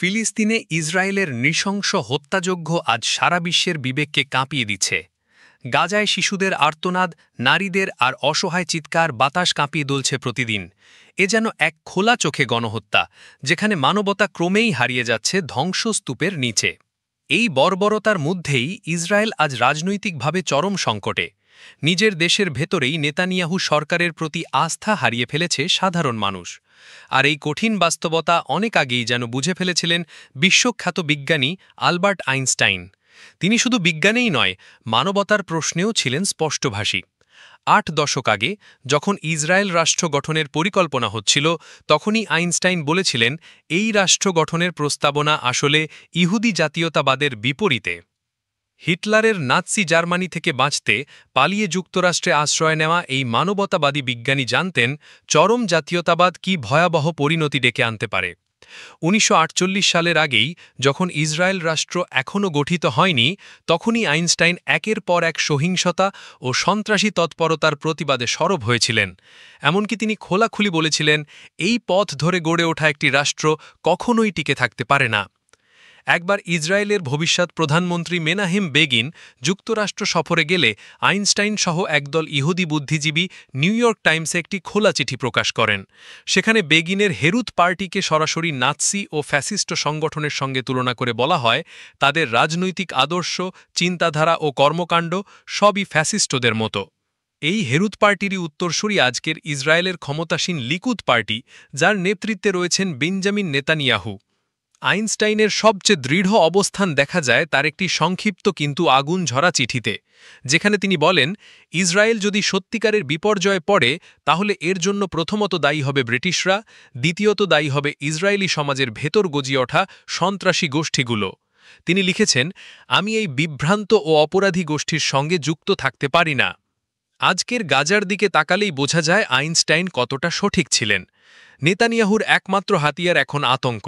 ফিলিস্তিনে ইসরায়েলের নৃশংস হত্যাযজ্ঞ আজ সারা বিশ্বের বিবেককে কাঁপিয়ে দিচ্ছে। গাজায় শিশুদের আর্তনাদ, নারীদের আর অসহায় চিৎকার বাতাস কাঁপিয়ে দুলছে প্রতিদিন। এ যেন এক খোলা চোখে গণহত্যা, যেখানে মানবতা ক্রমেই হারিয়ে যাচ্ছে ধ্বংসস্তূপের নিচে। এই বর্বরতার মধ্যেই ইসরায়েল আজ রাজনৈতিকভাবে চরম সংকটে। নিজের দেশের ভেতরেই নেতানিয়াহু সরকারের প্রতি আস্থা হারিয়ে ফেলেছে সাধারণ মানুষ। আর এই কঠিন বাস্তবতা অনেক আগেই যেন বুঝে ফেলেছিলেন বিশ্বখ্যাত বিজ্ঞানী আলবার্ট আইনস্টাইন। তিনি শুধু বিজ্ঞানেই নয়, মানবতার প্রশ্নেও ছিলেন স্পষ্টভাষী। ৮ দশক আগে যখন ইসরায়েল রাষ্ট্র গঠনের পরিকল্পনা হচ্ছিল, তখনই আইনস্টাইন বলেছিলেন এই রাষ্ট্র গঠনের প্রস্তাবনা আসলে ইহুদি জাতীয়তাবাদের বিপরীতে। হিটলারের নাৎসি জার্মানি থেকে বাঁচতে পালিয়ে যুক্তরাষ্ট্রে আশ্রয় নেওয়া এই মানবতাবাদী বিজ্ঞানী জানতেন চরম জাতীয়তাবাদ কি ভয়াবহ পরিণতি ডেকে আনতে পারে। ১৯৪৮ সালের আগেই, যখন ইসরায়েল রাষ্ট্র এখনও গঠিত হয়নি, তখনই আইনস্টাইন একের পর এক সহিংসতা ও সন্ত্রাসী তৎপরতার প্রতিবাদে সরব হয়েছিলেন। এমনকি তিনি খোলাখুলি বলেছিলেন, এই পথ ধরে গড়ে ওঠা একটি রাষ্ট্র কখনোই টিকে থাকতে পারে না। একবার ইসরায়েলের ভবিষ্যৎ প্রধানমন্ত্রী মেনাহেম বেগিন যুক্তরাষ্ট্র সফরে গেলে আইনস্টাইন সহ একদল ইহুদি বুদ্ধিজীবী নিউ ইয়র্ক টাইমসে একটি খোলা চিঠি প্রকাশ করেন। সেখানে বেগিনের হেরুত পার্টিকে সরাসরি নাৎসি ও ফ্যাসিস্ট সংগঠনের সঙ্গে তুলনা করে বলা হয়, তাদের রাজনৈতিক আদর্শ, চিন্তাধারা ও কর্মকাণ্ড সবই ফ্যাসিস্টদের মতো। এই হেরুত পার্টিরই উত্তরসূরি আজকের ইসরায়েলের ক্ষমতাসীন লিকুদ পার্টি, যার নেতৃত্বে রয়েছেন বেঞ্জামিন নেতানিয়াহু। আইনস্টাইনের সবচেয়ে দৃঢ় অবস্থান দেখা যায় তার একটি সংক্ষিপ্ত কিন্তু আগুন ঝরা চিঠিতে, যেখানে তিনি বলেন, ইসরায়েল যদি সত্যিকারের বিপর্যয়ে পড়ে, তাহলে এর জন্য প্রথমত দায়ী হবে ব্রিটিশরা, দ্বিতীয়ত দায়ী হবে ইসরায়েলি সমাজের ভেতর গজিয়ে ওঠা সন্ত্রাসী গোষ্ঠীগুলো। তিনি লিখেছেন, আমি এই বিভ্রান্ত ও অপরাধী গোষ্ঠীর সঙ্গে যুক্ত থাকতে পারি না। আজকের গাজার দিকে তাকালেই বোঝা যায় আইনস্টাইন কতটা সঠিক ছিলেন। নেতানিয়াহুর একমাত্র হাতিয়ার এখন আতঙ্ক,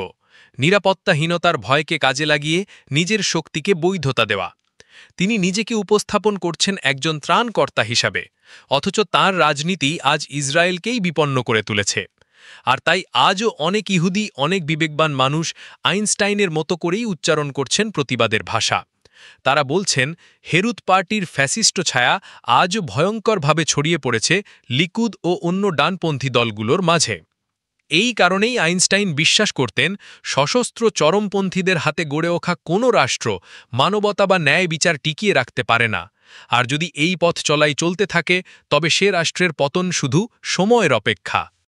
নিরাপত্তাহীনতার ভয়কে কাজে লাগিয়ে নিজের শক্তিকে বৈধতা দেওয়া। তিনি নিজেকে উপস্থাপন করছেন একজন ত্রাণকর্তা হিসাবে, অথচ তাঁর রাজনীতি আজ ইসরায়েলকেই বিপন্ন করে তুলেছে। আর তাই আজও অনেক ইহুদি, অনেক বিবেকবান মানুষ আইনস্টাইনের মতো করেই উচ্চারণ করছেন প্রতিবাদের ভাষা। তারা বলছেন, হেরুত পার্টির ফ্যাসিস্ট ছায়া আজও ভয়ঙ্করভাবে ছড়িয়ে পড়েছে লিকুদ ও অন্য ডানপন্থী দলগুলোর মাঝে। এই কারণেই আইনস্টাইন বিশ্বাস করতেন, সশস্ত্র চরমপন্থীদের হাতে গড়ে ওঠা কোনো রাষ্ট্র মানবতা বা ন্যায় বিচার টিকিয়ে রাখতে পারে না। আর যদি এই পথ চলাই চলতে থাকে, তবে সে রাষ্ট্রের পতন শুধু সময়ের অপেক্ষা।